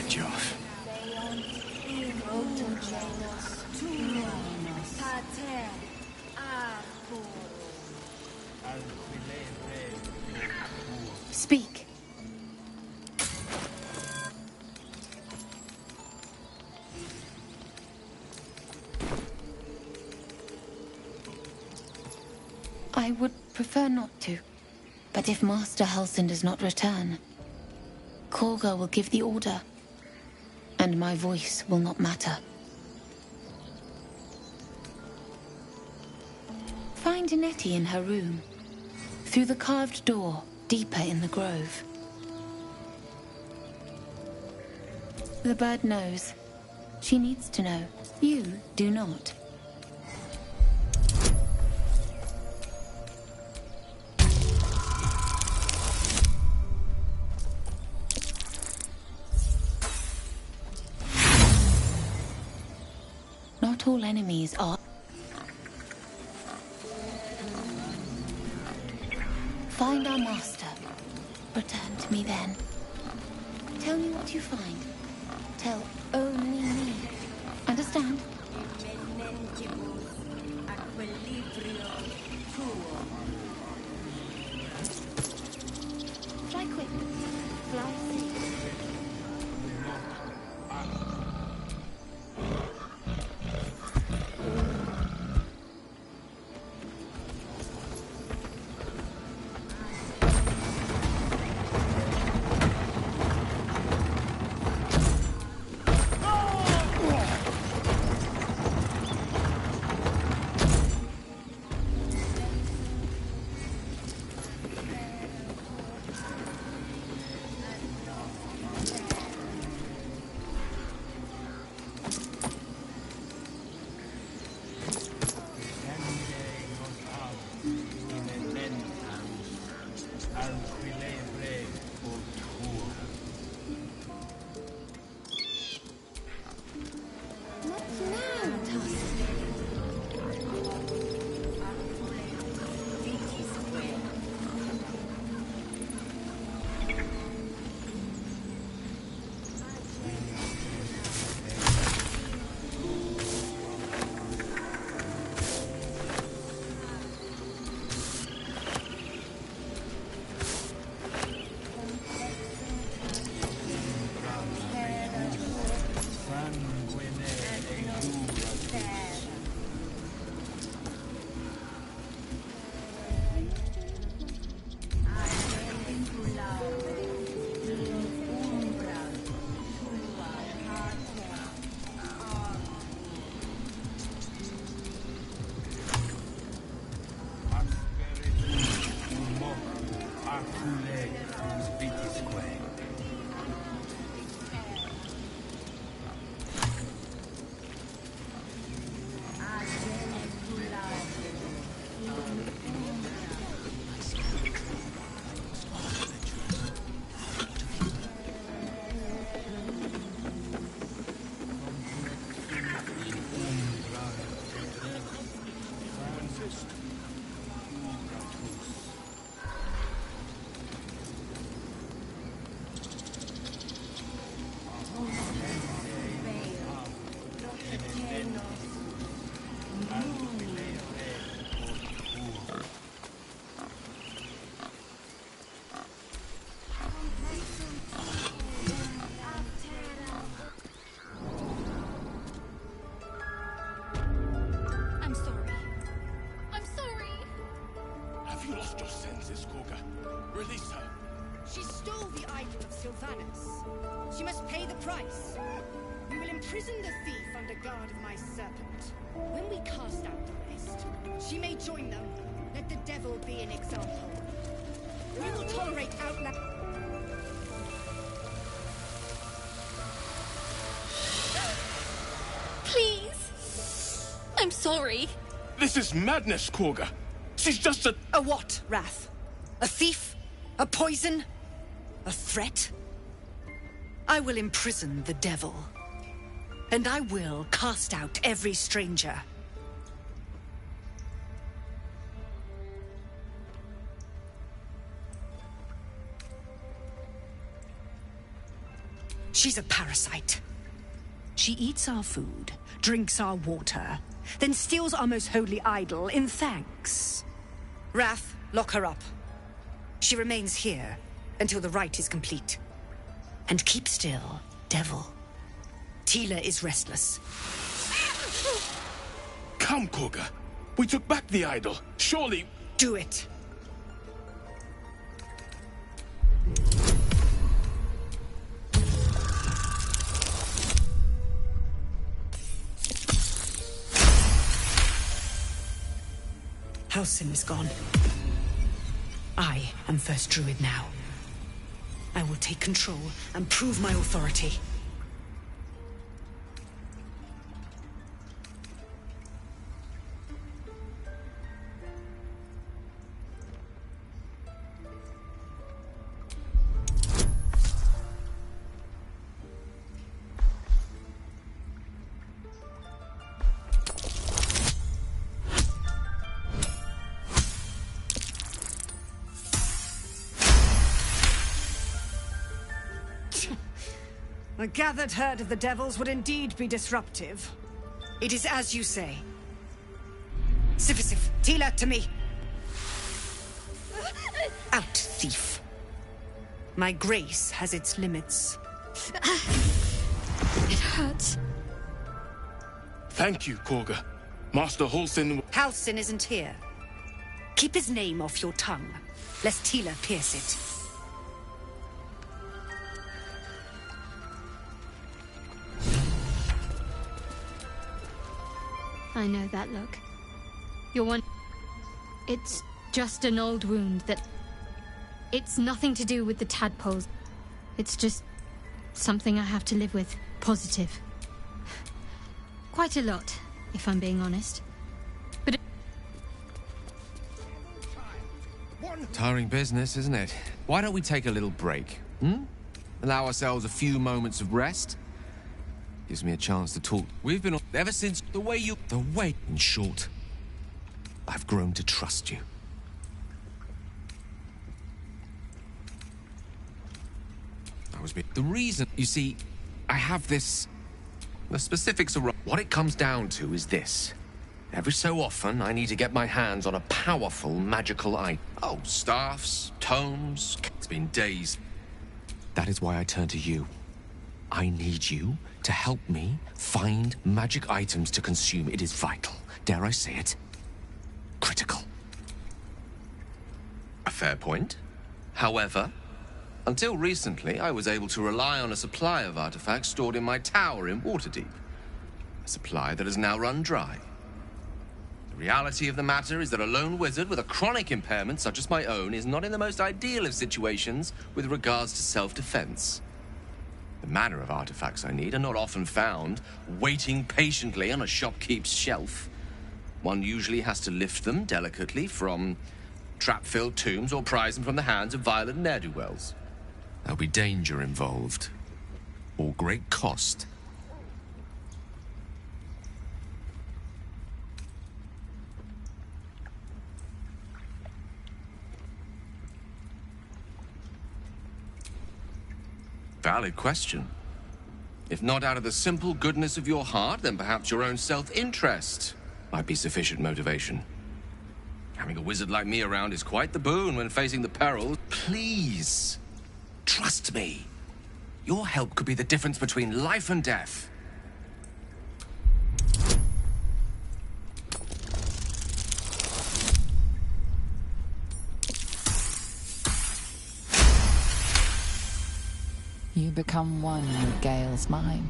let you off. Speak. I would prefer not to. But if Master Halsin does not return, Kolga will give the order, and my voice will not matter. Find Nettie in her room, through the carved door, deeper in the grove. The bird knows. She needs to know. You do not. Not all enemies are. Find our master. Return to me then. Tell me what you find. Tell only me. Understand? Fly quick. Fly safe. She must pay the price. We will imprison the thief under guard of my serpent. When we cast out the rest, she may join them. Let the devil be an example. We will tolerate outland. Please. I'm sorry. This is madness, Korga. She's just a... A what, Wrath? A thief? A poison? A threat? I will imprison the devil. And I will cast out every stranger. She's a parasite. She eats our food, drinks our water, then steals our most holy idol in thanks. Wrath, lock her up. She remains here until the rite is complete. And keep still, devil. Tila is restless. Come, Korga. We took back the idol. Surely... Do it. Halsin is gone. I am first druid now. I will take control and prove my authority. A gathered herd of the devils would indeed be disruptive. It is as you say. Sifisif, Tila, to me. Out, thief. My grace has its limits. It hurts. Thank you, Korga. Master Halsin... Halsin isn't here. Keep his name off your tongue, lest Tila pierce it. I know that look. You're one... It's just an old wound that... It's nothing to do with the tadpoles. It's just something I have to live with. Positive. Quite a lot, if I'm being honest. But... Tiring business, isn't it? Why don't we take a little break, Allow ourselves a few moments of rest? Gives me a chance to talk. We've been on ever since the way, in short, I've grown to trust you. The reason, you see, I have this... The specifics are... What it comes down to is this. Every so often, I need to get my hands on a powerful magical item. Oh, staffs, tomes... It's been days. That is why I turn to you. I need you to help me find magic items to consume. It is vital. Dare I say it? Critical. A fair point. However, until recently, I was able to rely on a supply of artifacts stored in my tower in Waterdeep. A supply that has now run dry. The reality of the matter is that a lone wizard with a chronic impairment such as my own is not in the most ideal of situations with regards to self-defense. The manner of artifacts I need are not often found waiting patiently on a shopkeep's shelf. One usually has to lift them delicately from trap-filled tombs or prise them from the hands of violent ne'er-do-wells. There'll be danger involved, or great cost. Valid question. If not out of the simple goodness of your heart, then perhaps your own self-interest might be sufficient motivation. Having a wizard like me around is quite the boon when facing the perils. Please, trust me. Your help could be the difference between life and death. You become one with Gale's mind,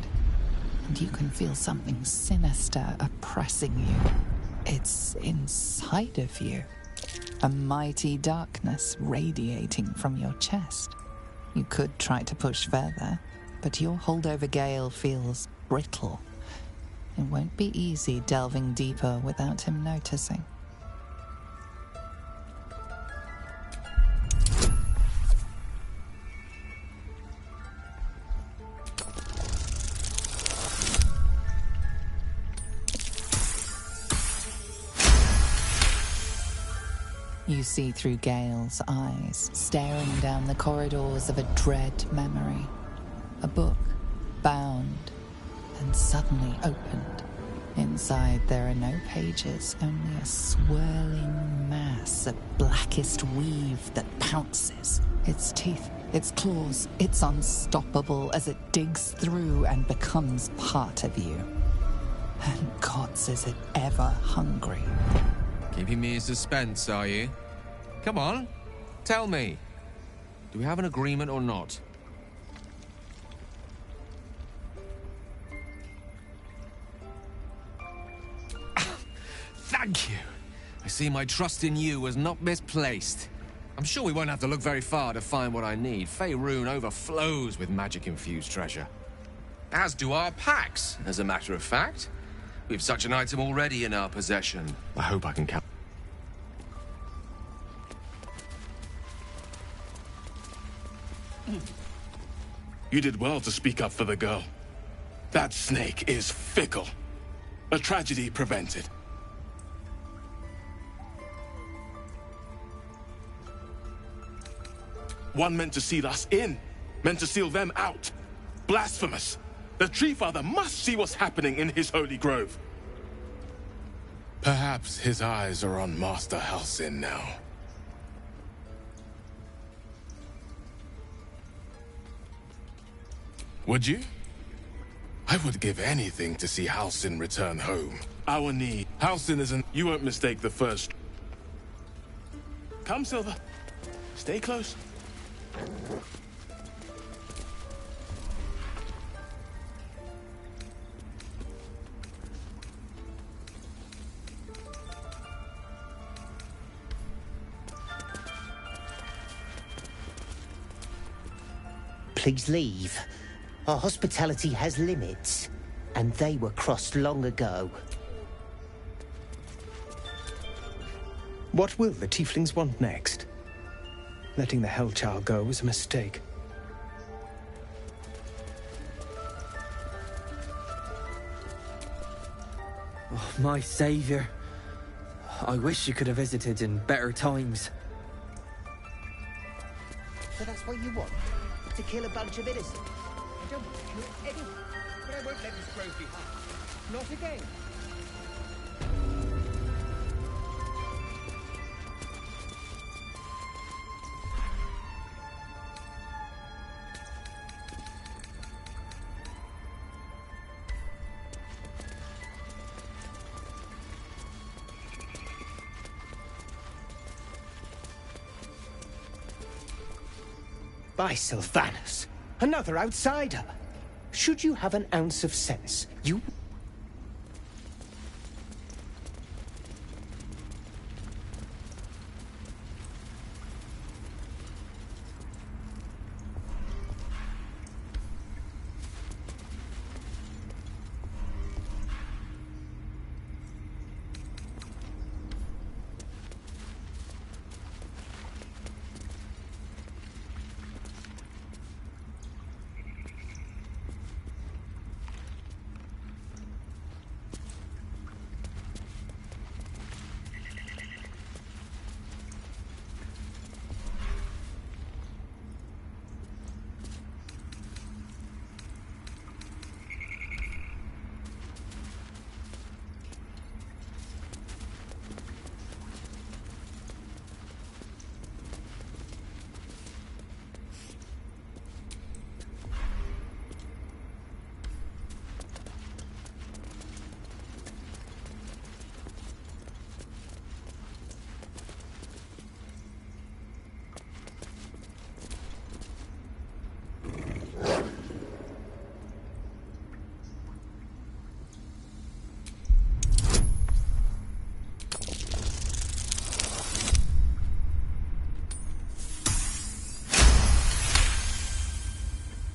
and you can feel something sinister oppressing you. It's inside of you, a mighty darkness radiating from your chest. You could try to push further, but your hold over Gale feels brittle. It won't be easy delving deeper without him noticing. You see through Gale's eyes, staring down the corridors of a dread memory. A book bound, and suddenly opened. Inside there are no pages, only a swirling mass of blackest weave that pounces. Its teeth, its claws, it's unstoppable as it digs through and becomes part of you. And gods, is it ever hungry. Keeping me in suspense, are you? Come on, tell me. Do we have an agreement or not? Thank you. I see my trust in you was not misplaced. I'm sure we won't have to look very far to find what I need. Faerun overflows with magic-infused treasure. As do our packs, as a matter of fact. We've such an item already in our possession. I hope I can count. You did well to speak up for the girl. That snake is fickle. A tragedy prevented. One meant to seal us in, meant to seal them out. Blasphemous. The Tree Father must see what's happening in his holy grove. Perhaps his eyes are on Master Halsin now. Would you? I would give anything to see Halsin return home. Our need. Halsin isn't... You won't mistake the first... Come, Silver. Stay close. Please leave. Our hospitality has limits, and they were crossed long ago. What will the tieflings want next? Letting the Hellchild go was a mistake. Oh, my savior. I wish you could have visited in better times. So that's what you want? To kill a bunch of innocents? I don't kill anyone, but I won't let this grove be harmed. Not again. By Sylvanus, another outsider. Should you have an ounce of sense, you...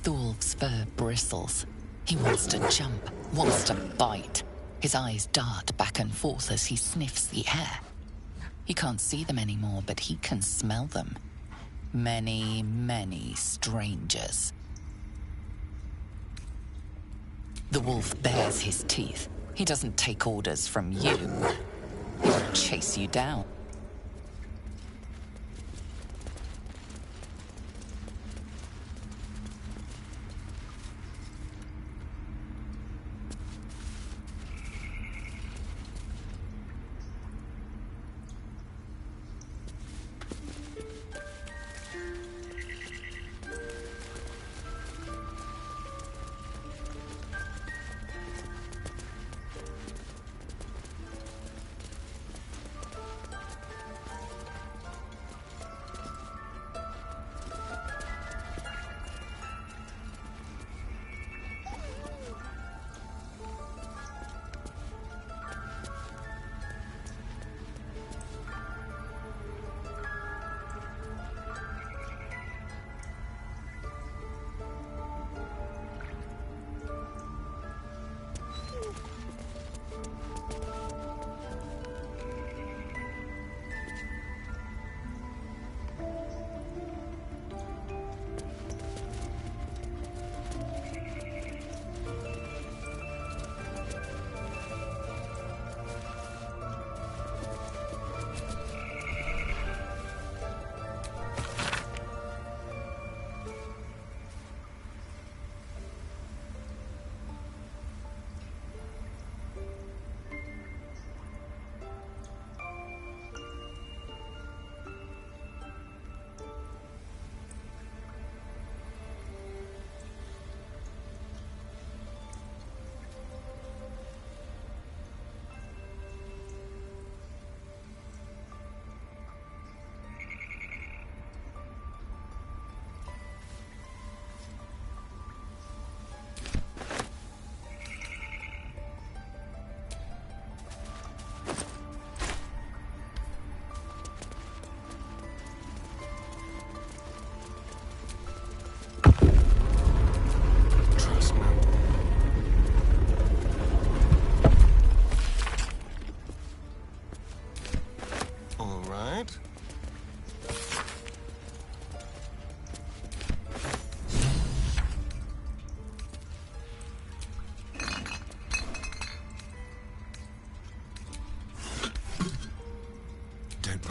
The wolf's fur bristles. He wants to jump, wants to bite. His eyes dart back and forth as he sniffs the air. He can't see them anymore, but he can smell them. Many, many strangers. The wolf bares his teeth. He doesn't take orders from you. He will chase you down.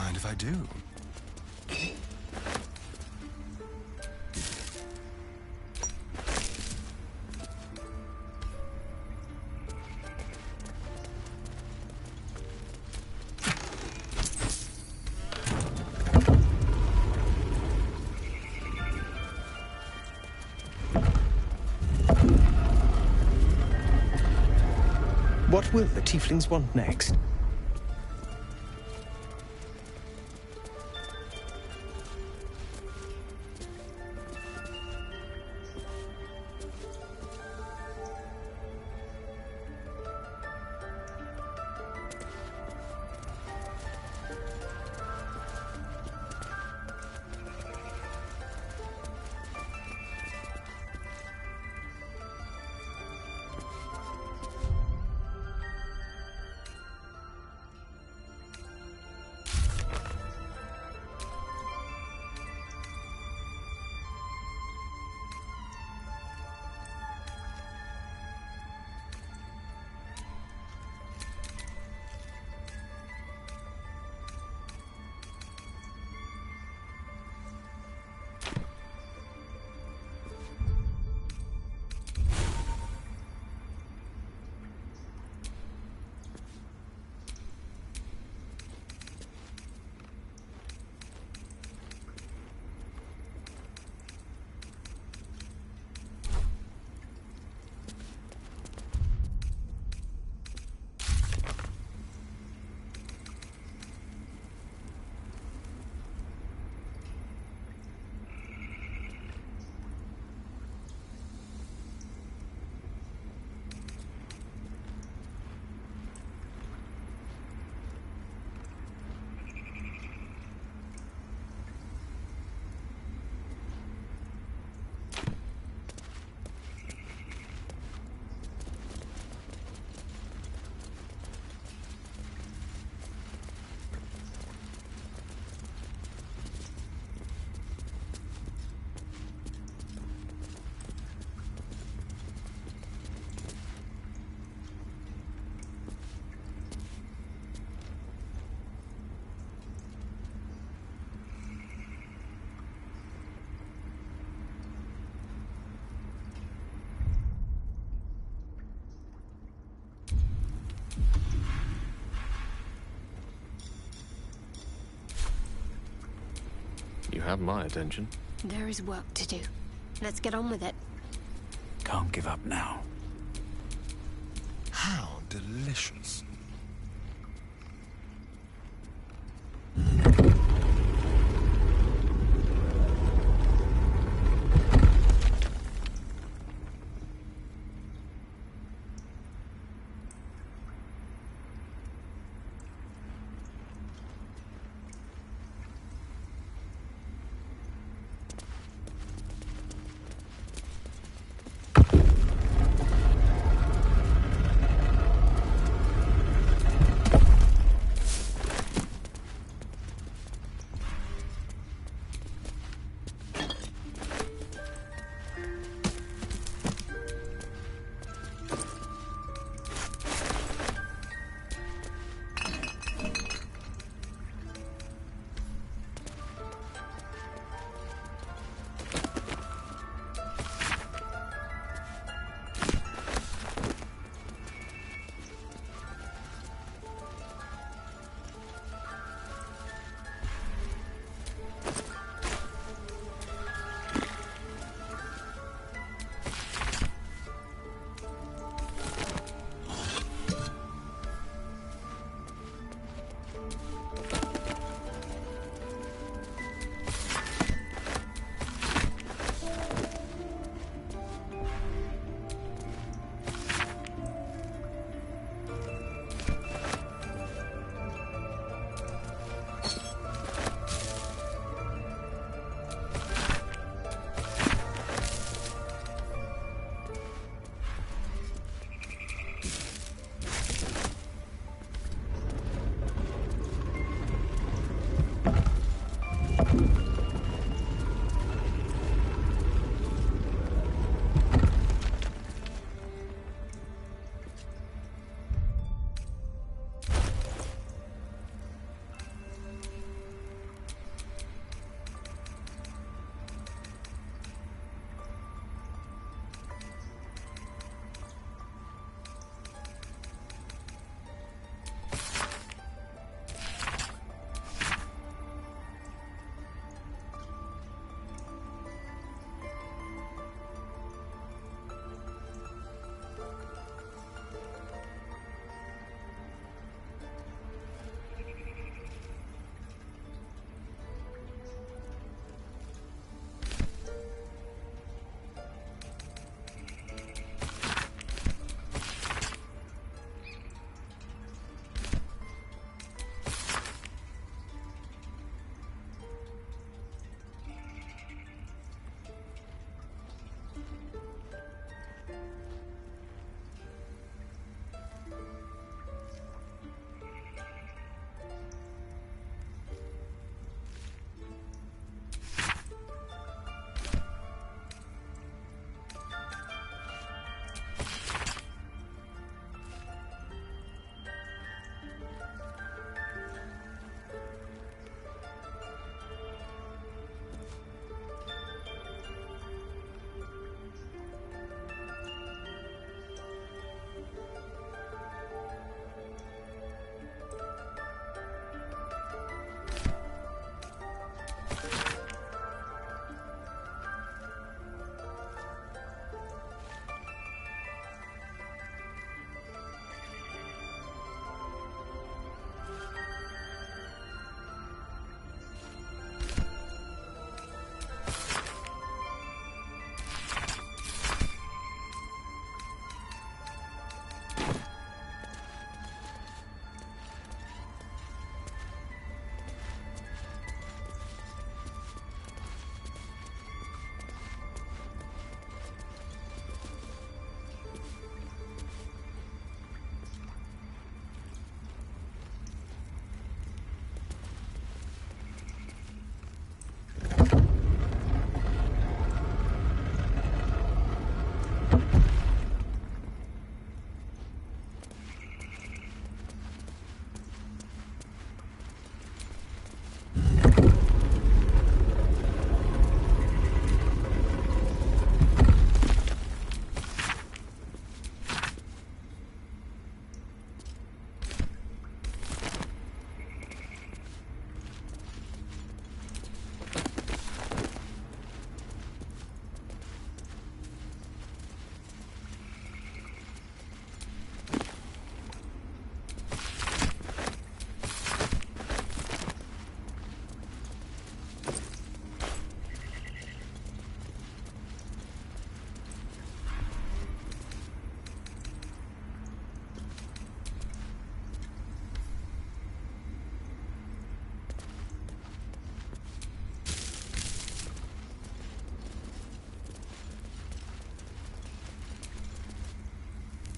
mind if I do? What will the tieflings want next? You have my attention. There is work to do. Let's get on with it. Can't give up now. How delicious.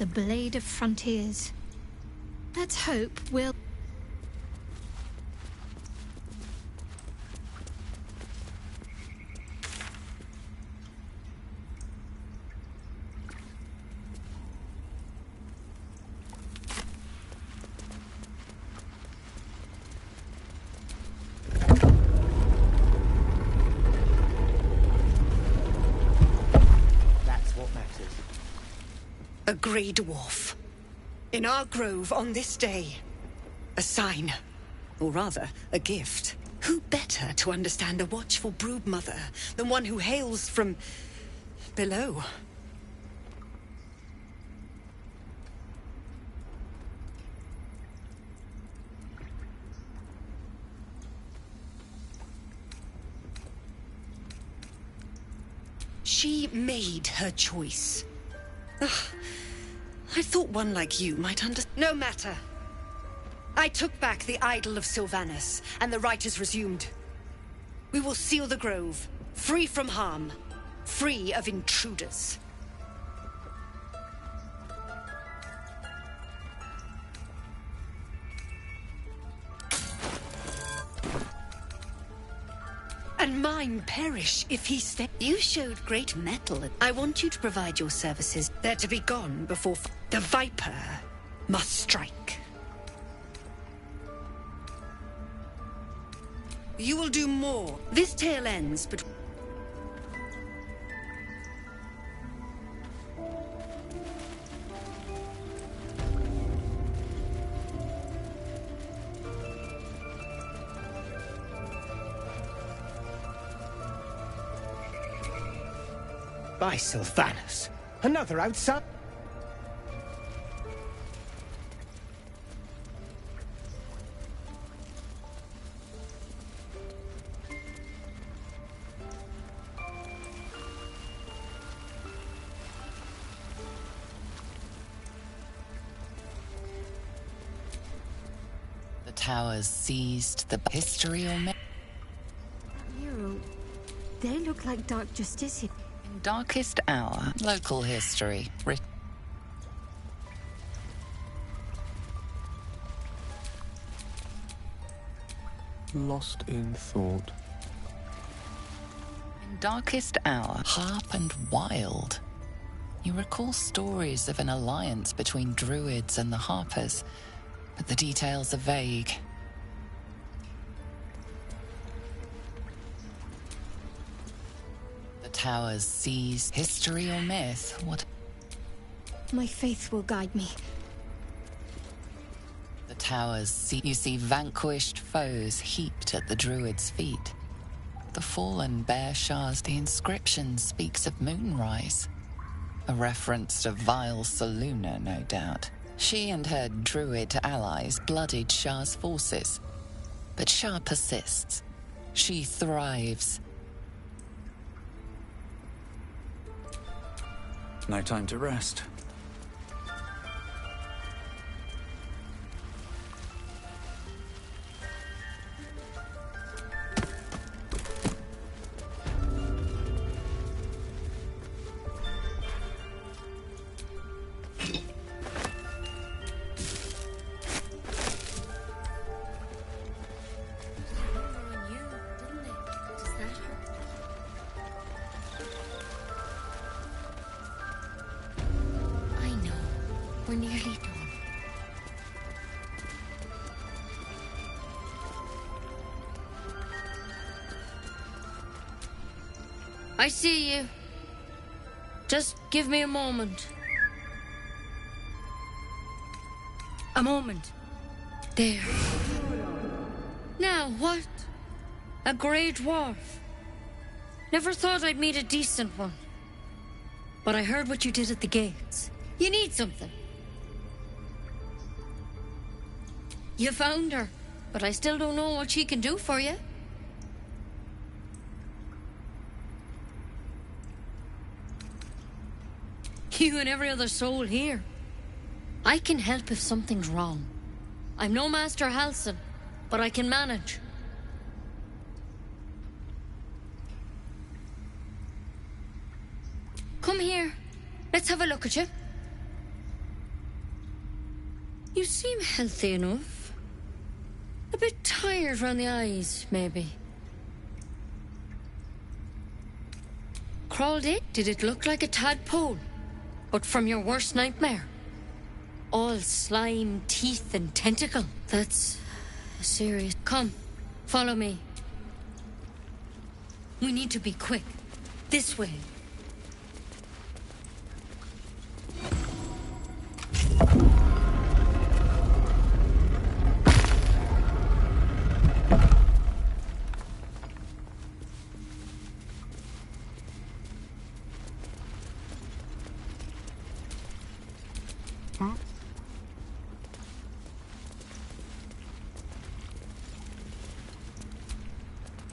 The Blade of Frontiers. Let's hope we'll... That's what matters. A grey dwarf. In our grove on this day. A sign. Or rather, a gift. Who better to understand a watchful brood mother than one who hails from... below? She made her choice. Ugh. I thought one like you might No matter. I took back the idol of Sylvanus, and the rite is resumed. We will seal the grove, free from harm, free of intruders. And mine perish if he stay. You showed great mettle. I want you to provide your services. They're to be gone before the Viper must strike. You will do more. This tale ends, but... By Sylvanus! Another outside... The towers seized the history or Hero, they look like Dark Justicians. in darkest hour. Local history. Lost in thought. In darkest hour, harp and wild. You recall stories of an alliance between druids and the harpers, but the details are vague. The towers seized history or myth. What? My faith will guide me. The towers you see vanquished foes heaped at the druids' feet. The fallen bear shards. The inscription speaks of moonrise. A reference to vile Saluna, no doubt. She and her druid allies bloodied Shah's forces. But Shah persists. She thrives. No time to rest. We're nearly done. I see you. Just give me a moment. A moment. There. Now, what? A grey dwarf. Never thought I'd meet a decent one. But I heard what you did at the gates. You need something. You found her, but I still don't know what she can do for you. You and every other soul here. I can help if something's wrong. I'm no Master Halsin, but I can manage. Come here. Let's have a look at you. You seem healthy enough. A bit tired around the eyes, maybe. Crawled in? Did it look like a tadpole? But from your worst nightmare? All slime, teeth, and tentacle. That's serious. Come, follow me. We need to be quick. This way.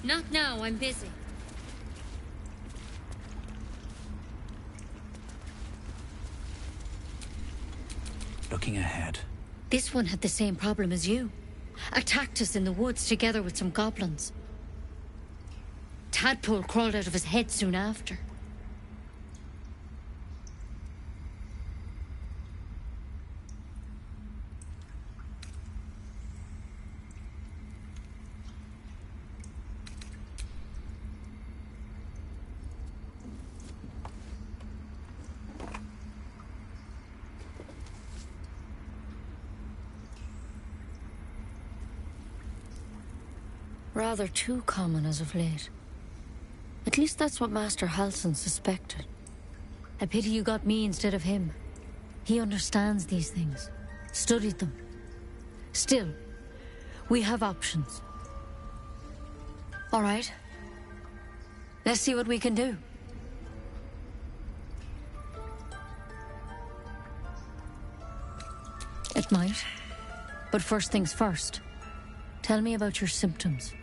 Not now, I'm busy. Looking ahead. This one had the same problem as you. Attacked us in the woods together with some goblins. Tadpole crawled out of his head soon after. Rather too common as of late. At least that's what Master Halsin suspected. A pity you got me instead of him. He understands these things. Studied them. Still, we have options. All right. Let's see what we can do. It might. But first things first. Tell me about your symptoms.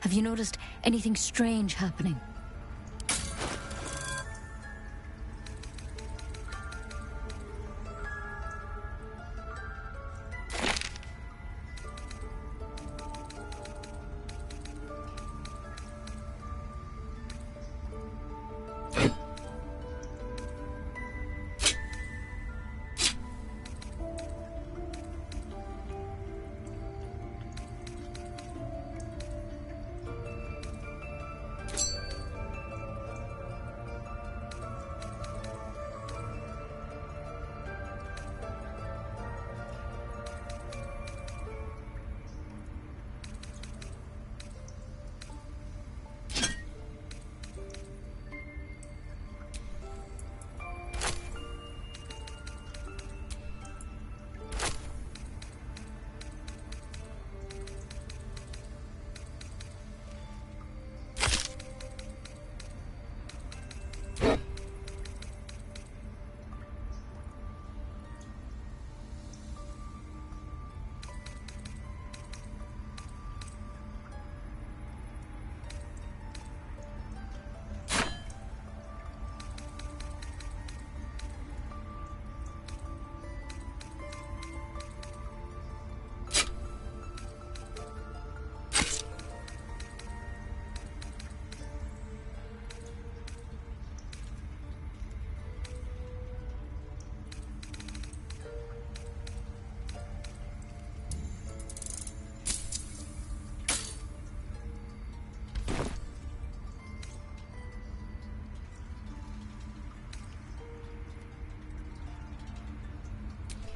Have you noticed anything strange happening?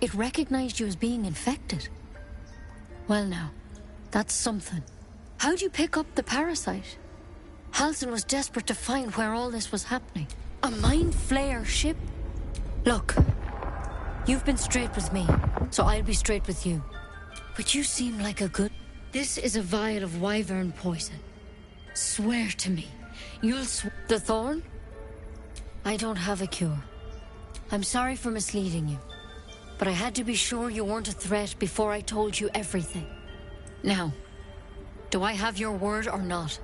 It recognized you as being infected. Well now, that's something. How'd you pick up the parasite? Halsin was desperate to find where all this was happening. A mind flayer ship? Look, you've been straight with me, so I'll be straight with you. But you seem like a good... This is a vial of wyvern poison. Swear to me, you'll The thorn? I don't have a cure. I'm sorry for misleading you. But I had to be sure you weren't a threat before I told you everything. Now, do I have your word or not?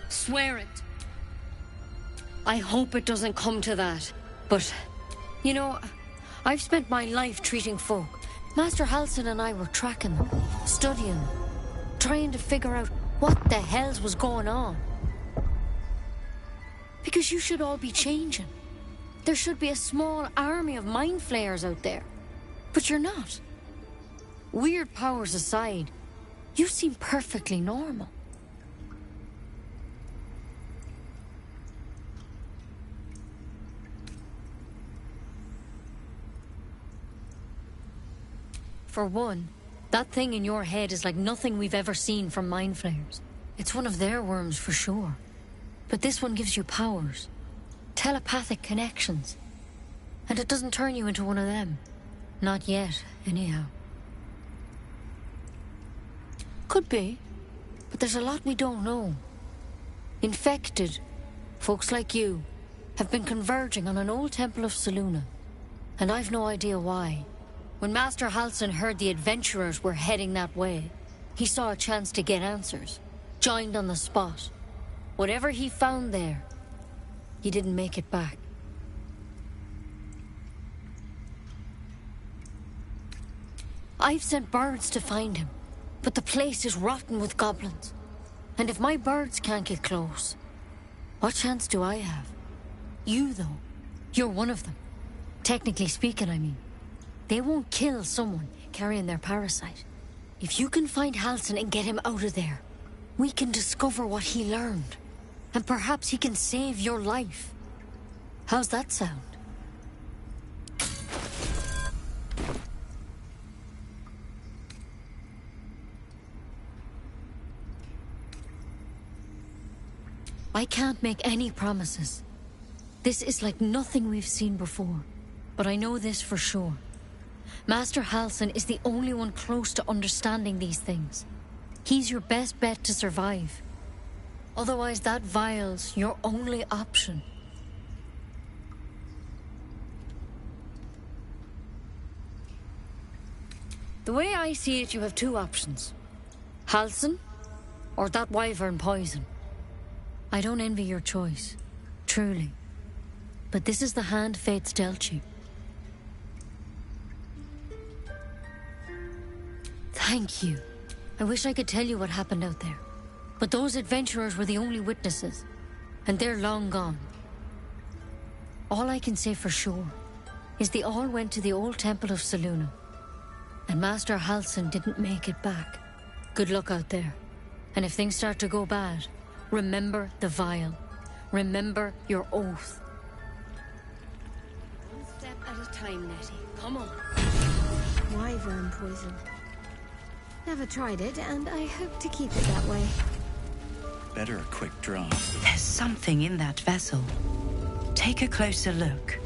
Swear it. I hope it doesn't come to that. But, you know, I've spent my life treating folk. Master Halsin and I were tracking them, studying them, trying to figure out what the hells was going on. Because you should all be changing. There should be a small army of mind flayers out there. But you're not. Weird powers aside, you seem perfectly normal. For one, that thing in your head is like nothing we've ever seen from mind flayers. It's one of their worms for sure. But this one gives you powers. Telepathic connections. And it doesn't turn you into one of them. Not yet, anyhow. Could be. But there's a lot we don't know. Infected, folks like you, have been converging on an old temple of Selûne. And I've no idea why. When Master Halsin heard the adventurers were heading that way, he saw a chance to get answers. Joined on the spot. Whatever he found there, he didn't make it back. I've sent birds to find him, but the place is rotten with goblins. And if my birds can't get close, what chance do I have? You, though, you're one of them. Technically speaking, I mean. They won't kill someone carrying their parasite. If you can find Halsin and get him out of there, we can discover what he learned. And perhaps he can save your life. How's that sound? I can't make any promises. This is like nothing we've seen before. But I know this for sure. Master Halsin is the only one close to understanding these things. He's your best bet to survive. Otherwise, that vial's your only option. The way I see it, you have two options. Halsin, or that wyvern poison. I don't envy your choice, truly. But this is the hand fate's dealt you. Thank you. I wish I could tell you what happened out there. But those adventurers were the only witnesses, and they're long gone. All I can say for sure is they all went to the old temple of Selûne, and Master Halsin didn't make it back. Good luck out there. And if things start to go bad, remember the vial. Remember your oath. One step at a time, Nettie. Come on. Wyvern poison. Never tried it, and I hope to keep it that way. Better a quick draft. There's something in that vessel. Take a closer look.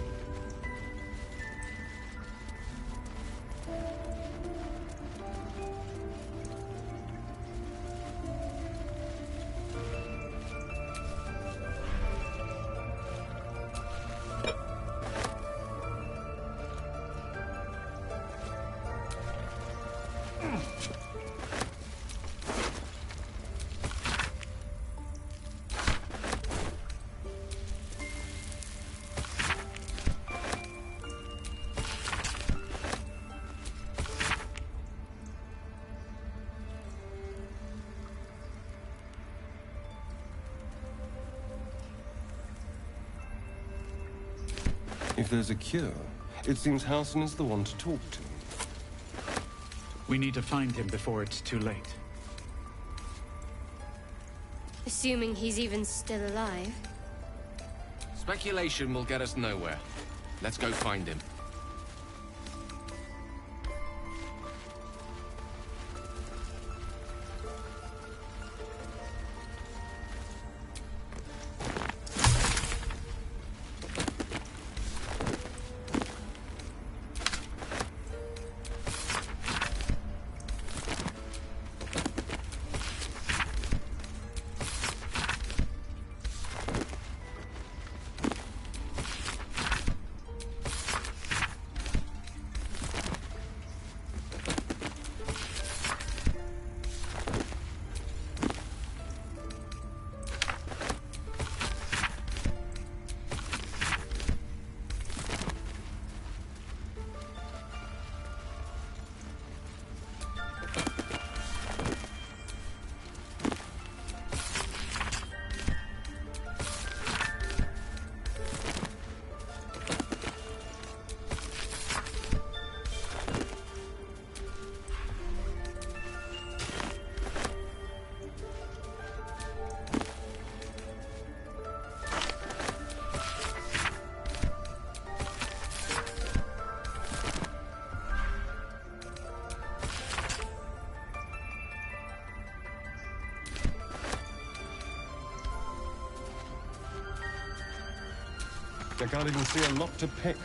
If there's a cure, it seems Halsin is the one to talk to. We need to find him before it's too late. Assuming he's even still alive. Speculation will get us nowhere. Let's go find him. I can't even see a lock to pick.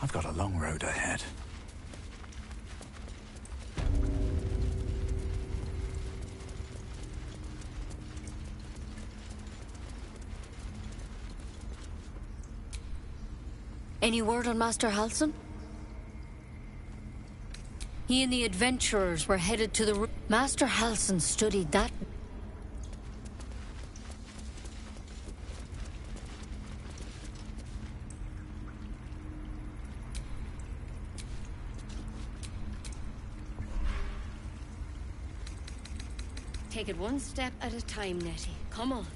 I've got a long road ahead. Any word on Master Halsin? He and the adventurers were headed to the... Master Halsin studied that... Take it one step at a time, Nettie. Come on.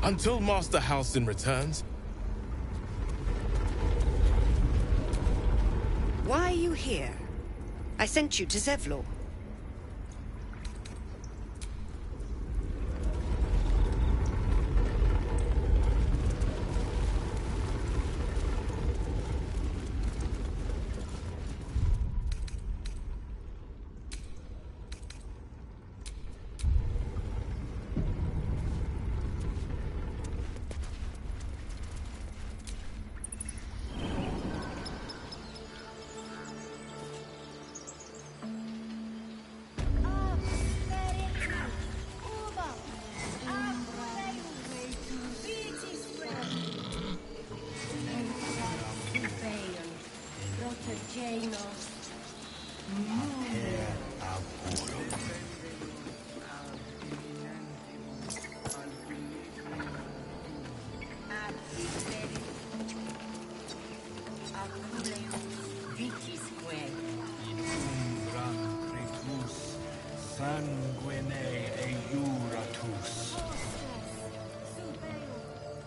Until Master Halsin returns. Why are you here? I sent you to Zevlor.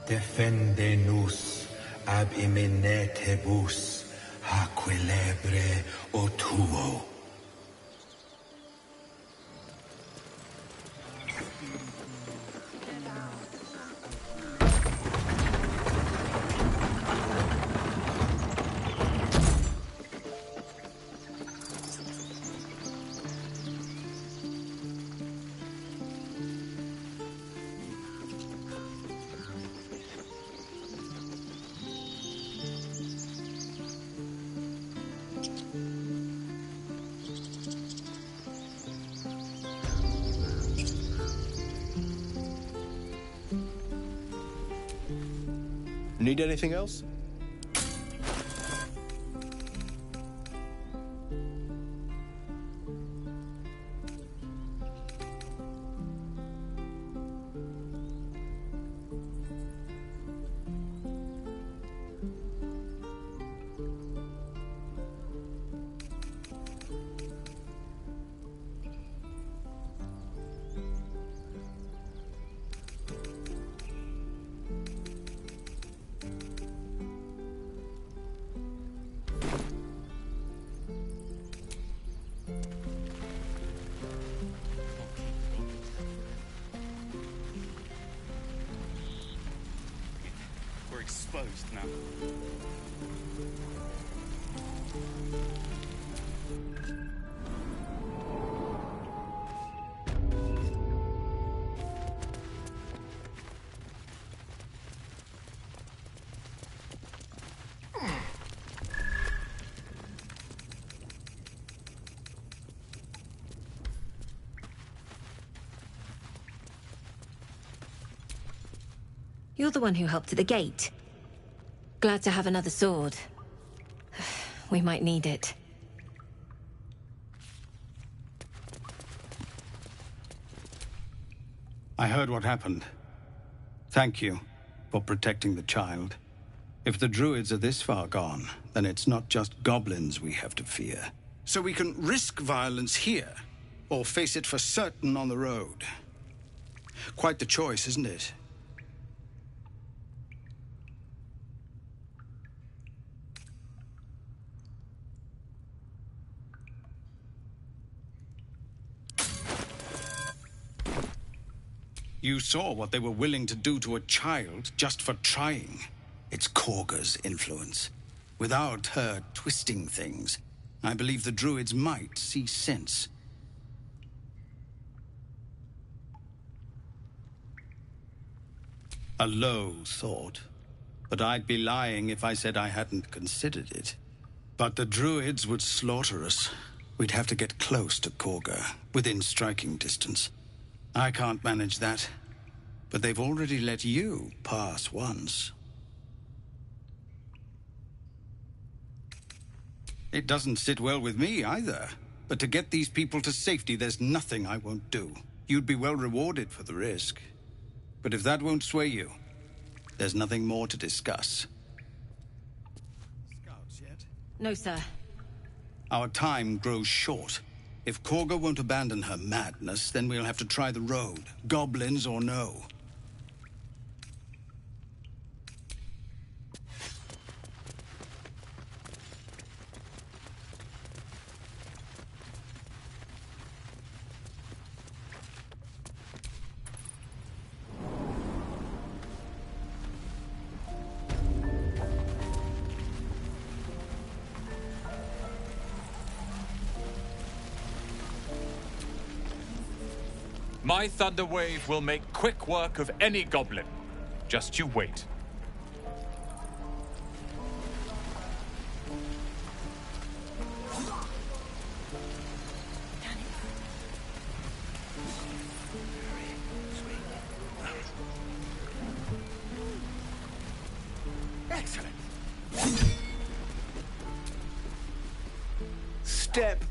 Defende-nos ab iminetibus aquelebre o tuo. Need anything else? Exposed now. You're the one who helped at the gate. Glad to have another sword. We might need it. I heard what happened. Thank you for protecting the child. If the druids are this far gone, then it's not just goblins we have to fear. So we can risk violence here, or face it for certain on the road. Quite the choice, isn't it? You saw what they were willing to do to a child just for trying. It's Korga's influence. Without her twisting things, I believe the druids might see sense. A low thought, but I'd be lying if I said I hadn't considered it. But the druids would slaughter us. We'd have to get close to Korga, within striking distance. I can't manage that, but they've already let you pass once. It doesn't sit well with me either, but to get these people to safety, there's nothing I won't do. You'd be well rewarded for the risk. But if that won't sway you, there's nothing more to discuss. Scouts yet? No, sir. Our time grows short. If Korga won't abandon her madness, then we'll have to try the road, goblins or no. My thunder wave will make quick work of any goblin. Just you wait. Excellent. Step.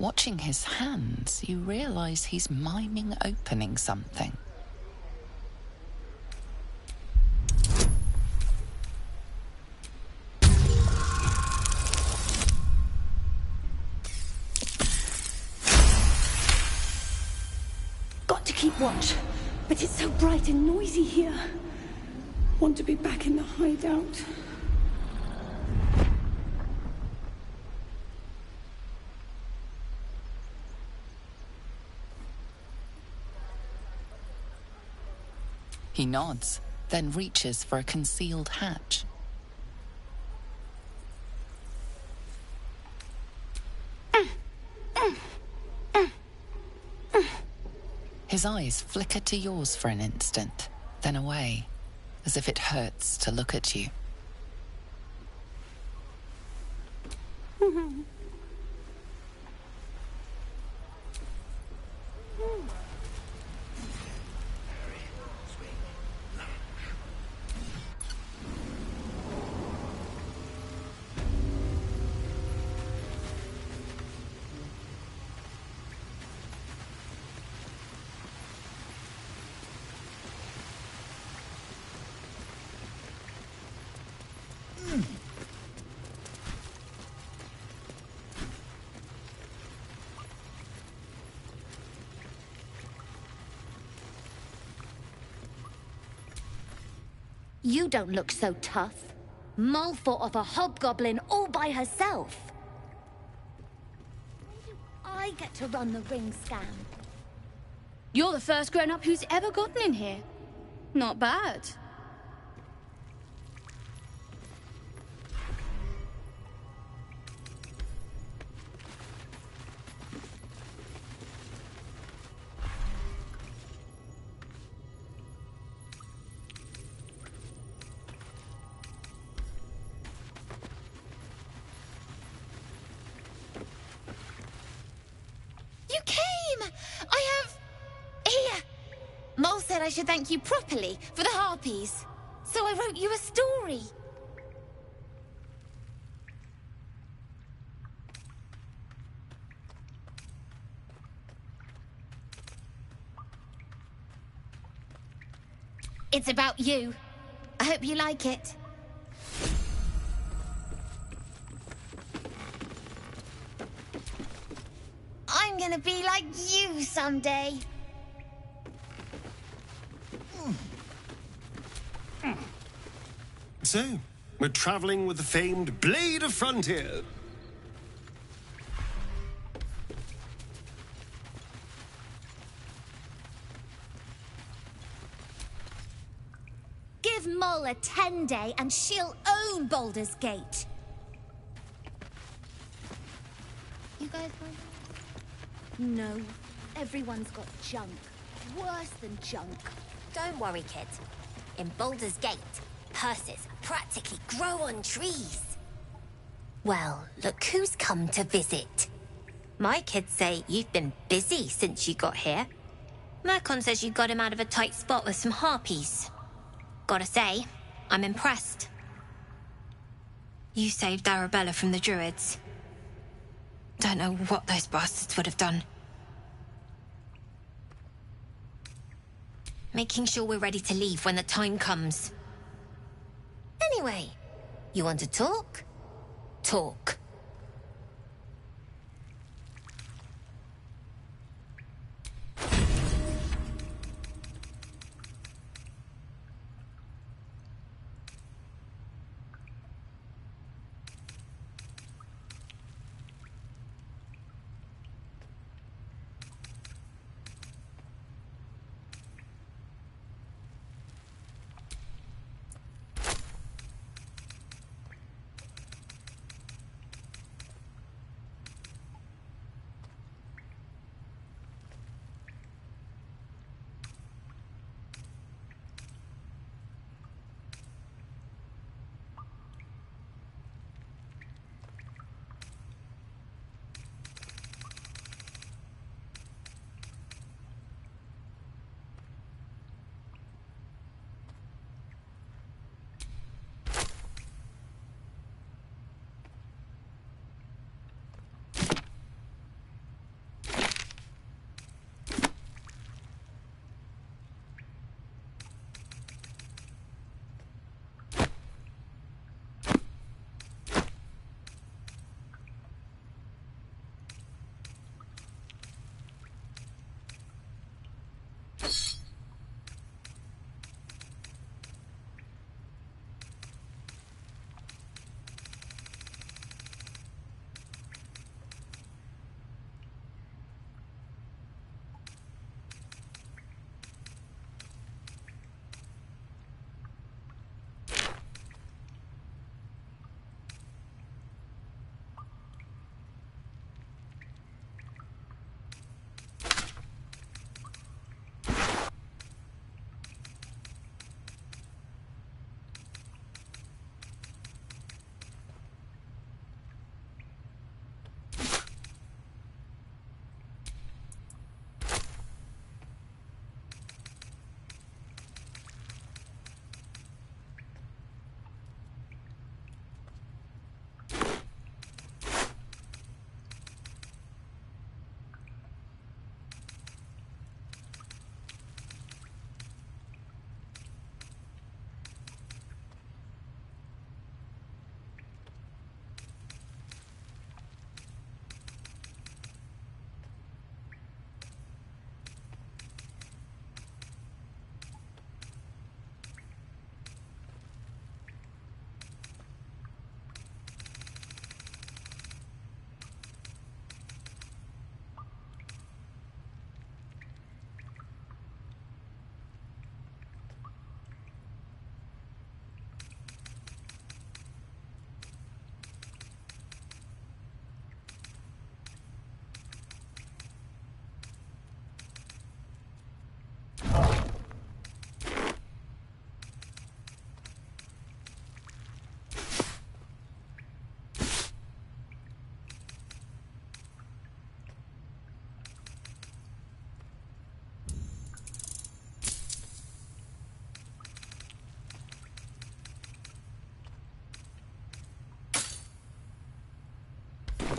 Watching his hands, you realize he's miming opening something. Got to keep watch, but it's so bright and noisy here. Want to be back in the hideout. He nods, then reaches for a concealed hatch. His eyes flicker to yours for an instant, then away, as if it hurts to look at you. You don't look so tough. Mull fought off a hobgoblin all by herself. I get to run the ring scan. You're the first grown-up who's ever gotten in here. Not bad. You came! I have... Here! Mole said I should thank you properly for the harpies. So I wrote you a story. It's about you. I hope you like it. I'm gonna be like you someday. So, we're traveling with the famed Blade of Frontier. Give Mole a 10-day and she'll own Baldur's Gate. You guys want... No. Everyone's got junk. Worse than junk. Don't worry, kid. In Baldur's Gate, purses practically grow on trees. Well, look who's come to visit. My kids say you've been busy since you got here. Mercon says you got him out of a tight spot with some harpies. Gotta say, I'm impressed. You saved Arabella from the Druids. Don't know what those bastards would have done. Making sure we're ready to leave when the time comes. Anyway, you want to talk? Talk.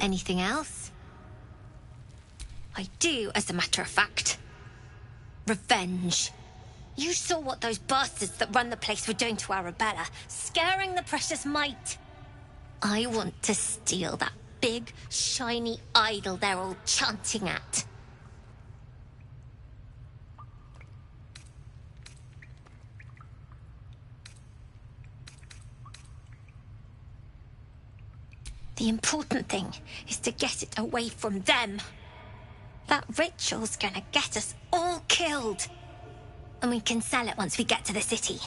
Anything else? I do, as a matter of fact. Revenge. You saw what those bastards that run the place were doing to Arabella, scaring the precious mite. I want to steal that big, shiny idol they're all chanting at. The important thing is to get it away from them. That ritual's gonna get us all killed. And we can sell it once we get to the city.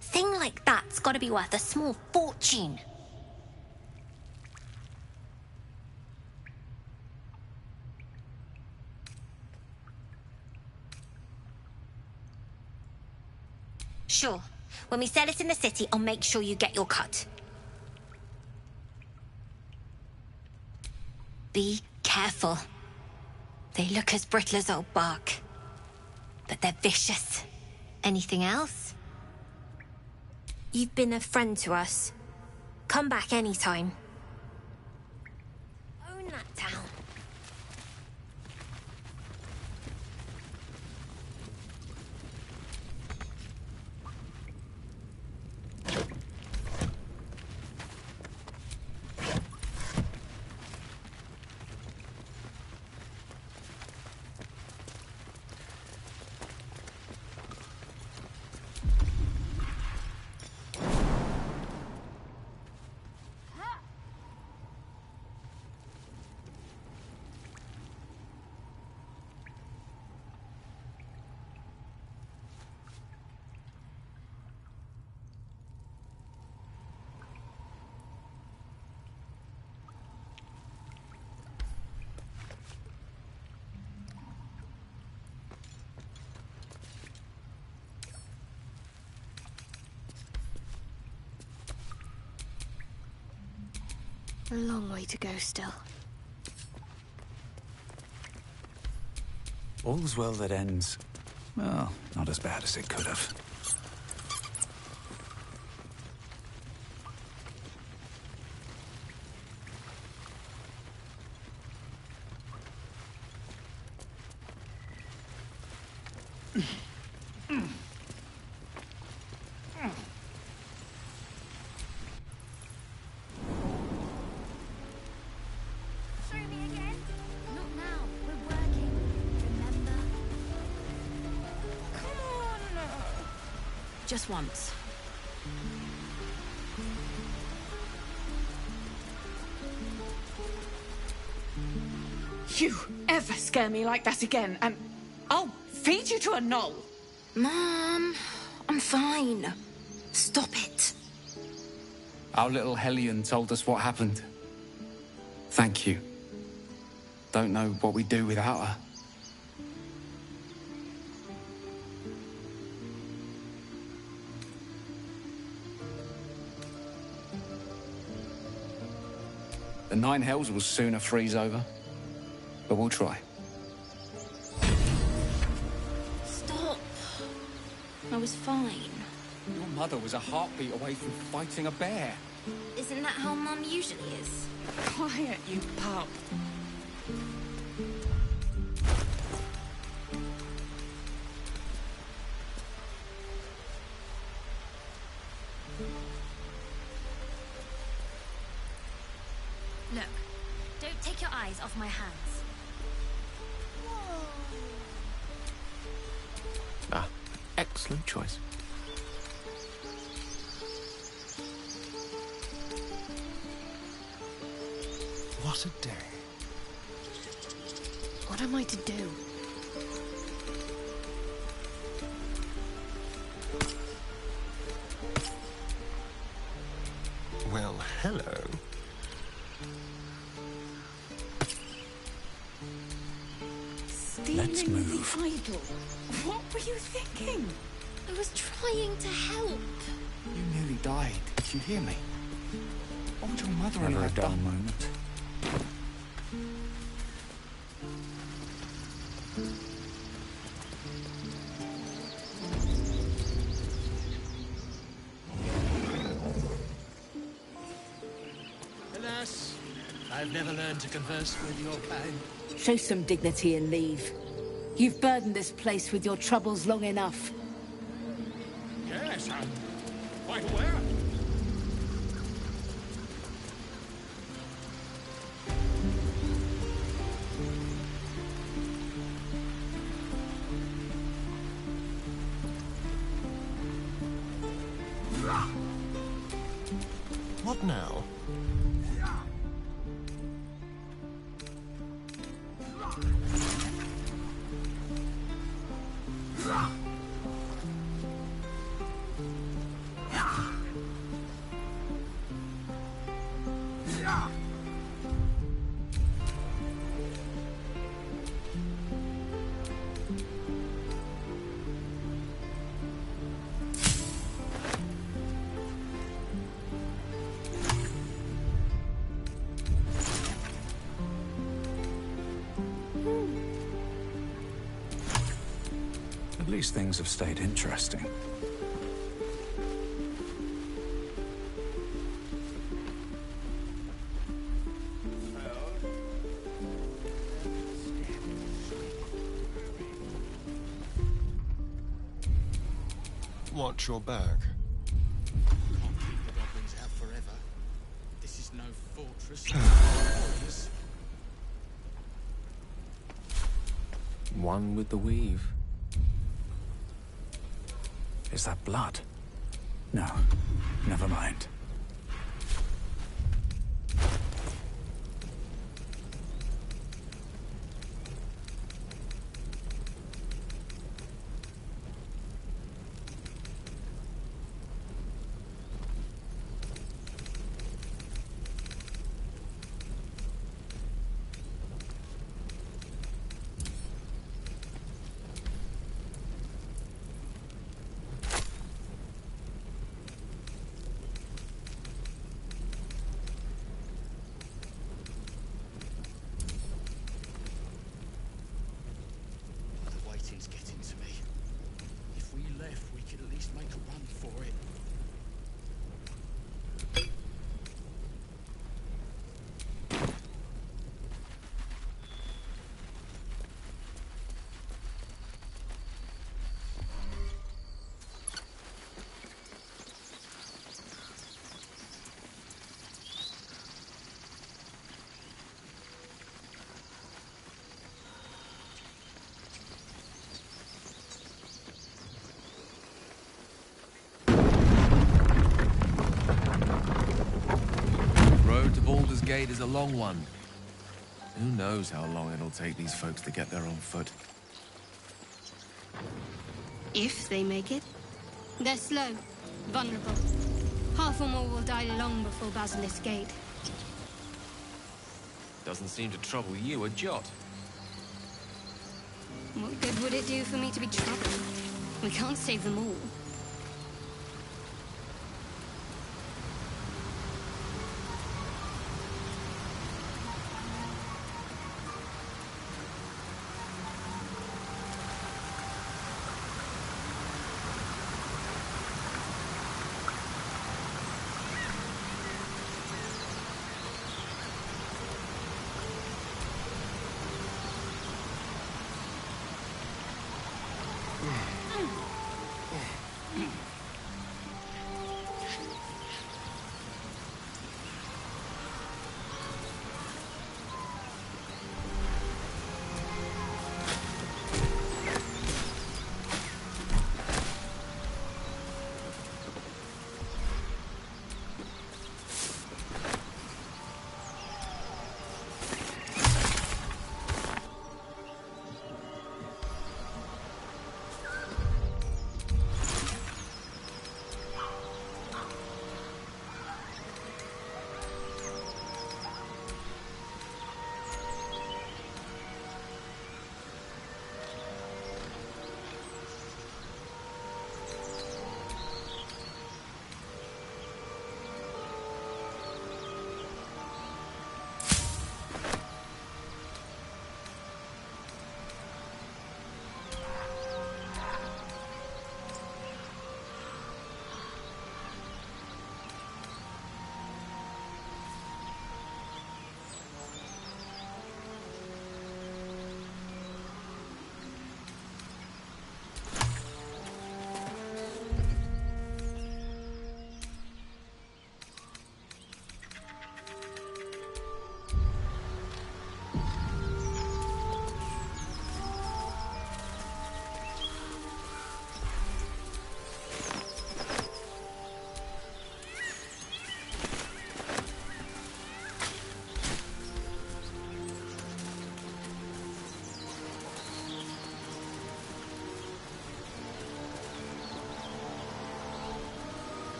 Thing like that's gotta be worth a small fortune. Sure. When we sell it in the city, I'll make sure you get your cut. Be careful. They look as brittle as old bark. But they're vicious. Anything else? You've been a friend to us. Come back anytime. Own that town. A long way to go still. All's well that ends. Well, not as bad as it could have. Just once. You ever scare me like that again, and I'll feed you to a knoll. Mom, I'm fine. Stop it. Our little Hellion told us what happened. Thank you. Don't know what we'd do without her. The Nine Hells will sooner freeze over, but we'll try. Stop. I was fine. Your mother was a heartbeat away from fighting a bear. Isn't that how Mum usually is? Quiet, you pup. Look, don't take your eyes off my hands. Ah, excellent choice. What a day. What am I to do? Well, hello. Let's move. The idol. What were you thinking? I was trying to help. You nearly died. Did you hear me? What would your mother and Never I a have dull done? moment. Alas, I've never learned to converse with your kind. Show some dignity and leave. You've burdened this place with your troubles long enough. Yes, I'm quite aware. What now? At least things have stayed interesting. Watch your back. Can't keep the goblins out forever. This is no fortress. One with the weave. Is that blood? No, never mind. The waiting's getting to me. If we left, we could at least make a run for it. Road to Bolgar's Gate is a long one. Who knows how long it'll take these folks to get there on foot. If they make it. They're slow, vulnerable. Half or more will die long before Basilisk Gate. Doesn't seem to trouble you a jot. What good would it do for me to be troubled? We can't save them all.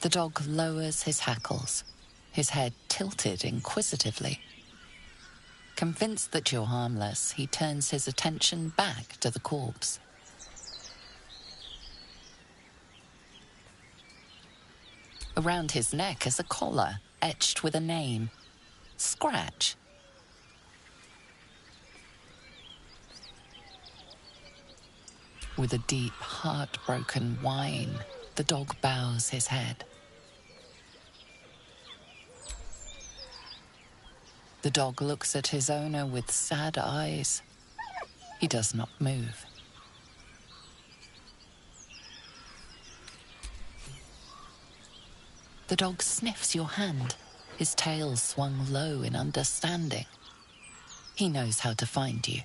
The dog lowers his hackles, his head tilted inquisitively. Convinced that you're harmless, he turns his attention back to the corpse. Around his neck is a collar etched with a name, Scratch. With a deep, heartbroken whine, the dog bows his head. The dog looks at his owner with sad eyes. He does not move. The dog sniffs your hand, his tail swung low in understanding. He knows how to find you.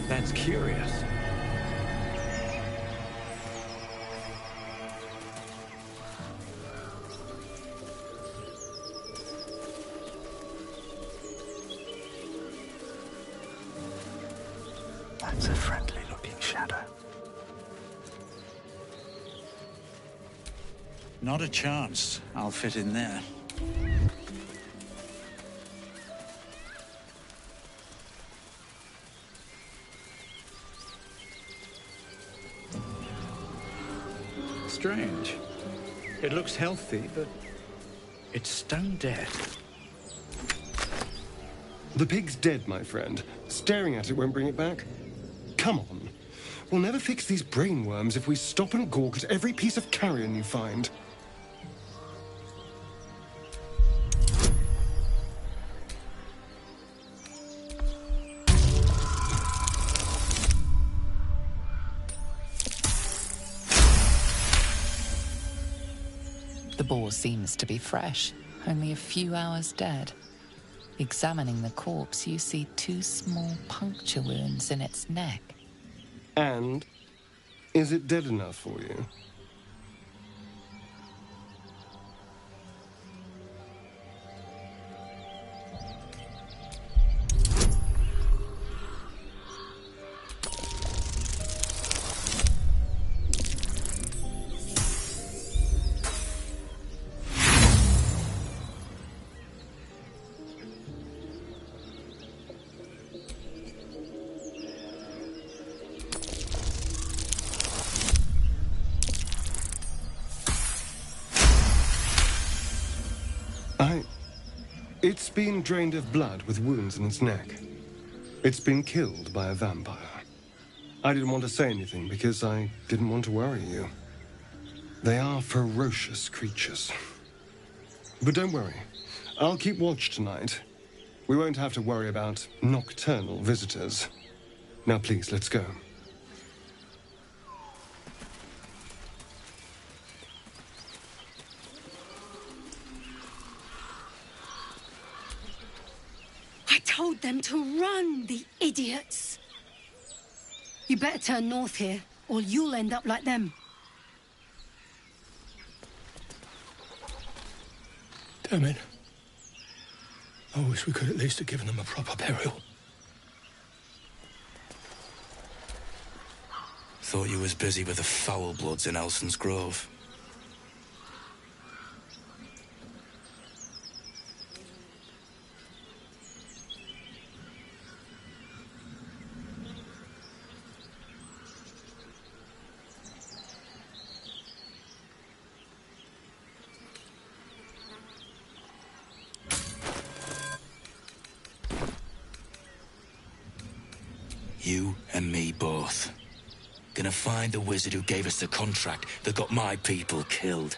That's curious. That's a friendly-looking shadow. Not a chance I'll fit in there. Strange. It looks healthy, but it's stone dead. The pig's dead, my friend. Staring at it won't bring it back. Come on. We'll never fix these brain worms if we stop and gawk at every piece of carrion you find. The boar seems to be fresh, only a few hours dead. Examining the corpse, you see 2 small puncture wounds in its neck. And is it dead enough for you? It's been drained of blood with wounds in its neck. It's been killed by a vampire. I didn't want to say anything because I didn't want to worry you. They are ferocious creatures. But don't worry. I'll keep watch tonight. We won't have to worry about nocturnal visitors. Now please, let's go. I told them to run, the idiots! You better turn north here, or you'll end up like them. Damn it. I wish we could at least have given them a proper burial. Thought you was busy with the foul bloods in Elson's Grove. You and me both. Gonna find the wizard who gave us the contract that got my people killed.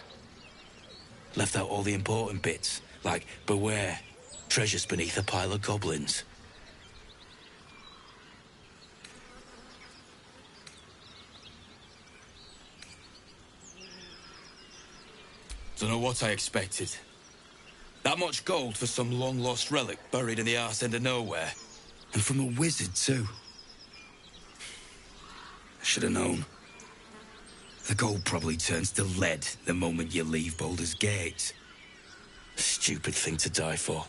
Left out all the important bits, like beware, treasures beneath a pile of goblins. Don't know what I expected. That much gold for some long-lost relic buried in the arse end of nowhere. And from a wizard, too. I should have known. The gold probably turns to lead the moment you leave Bolgar's Gate. Stupid thing to die for.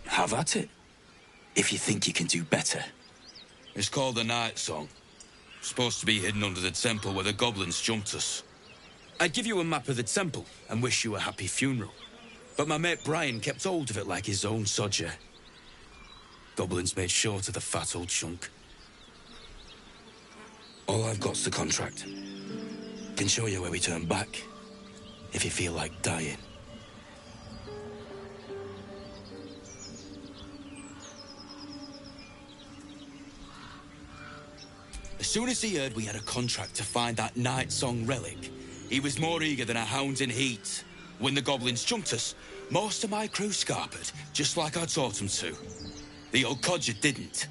Have at it. If you think you can do better. It's called the Night Song. Supposed to be hidden under the temple where the goblins jumped us. I'd give you a map of the temple and wish you a happy funeral. But my mate Brian kept hold of it like his own sodger. Goblins made short of the fat old chunk. All I've got's the contract. Can show you where we turn back, if you feel like dying. As soon as he heard we had a contract to find that Night Song relic, he was more eager than a hound in heat. When the goblins jumped us, most of my crew scarpered, just like I taught them to. The old codger didn't.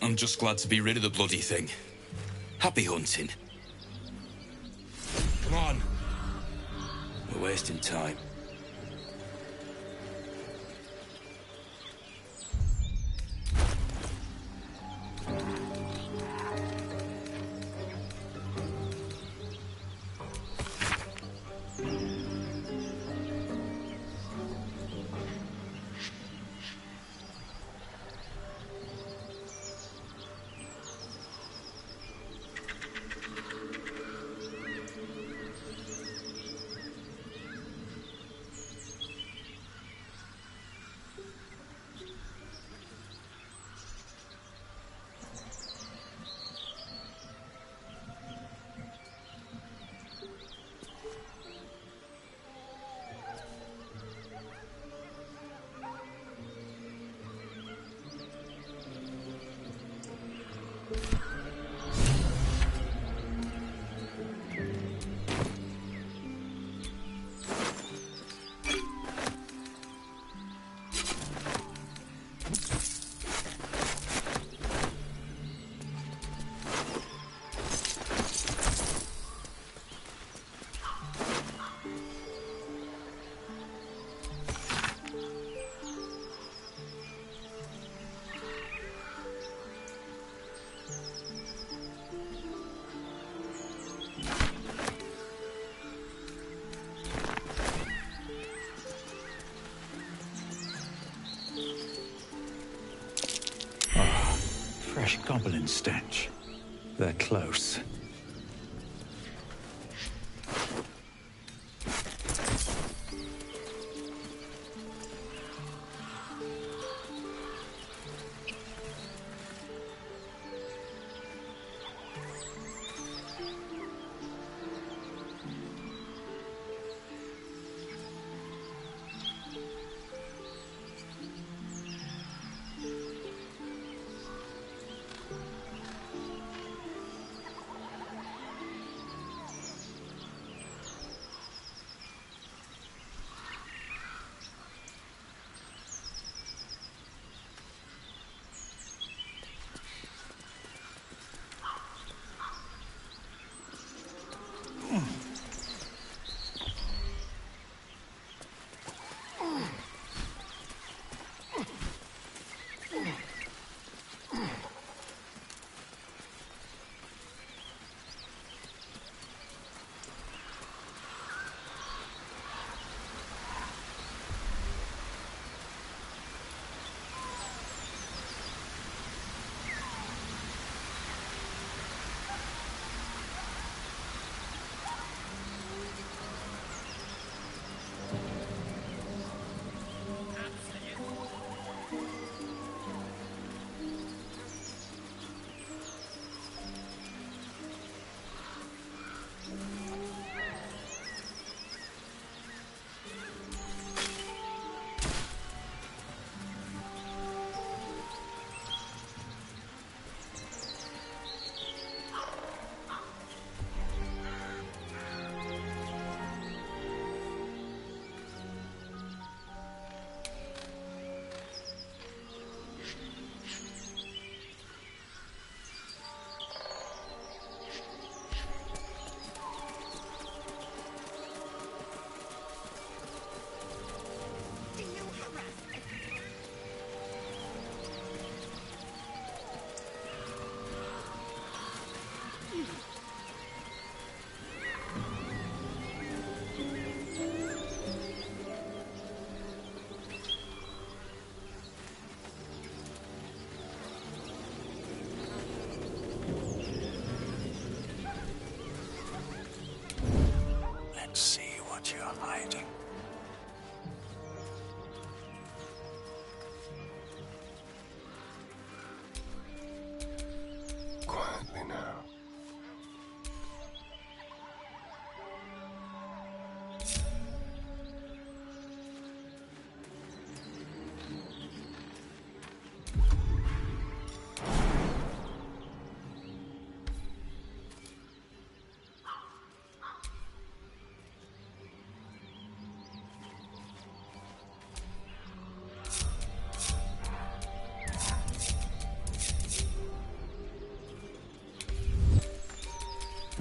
I'm just glad to be rid of the bloody thing. Happy hunting. Come on. We're wasting time. Fresh goblin stench. They're close.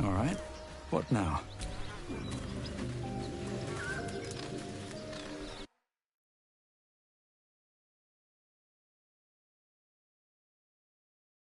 All right. What now?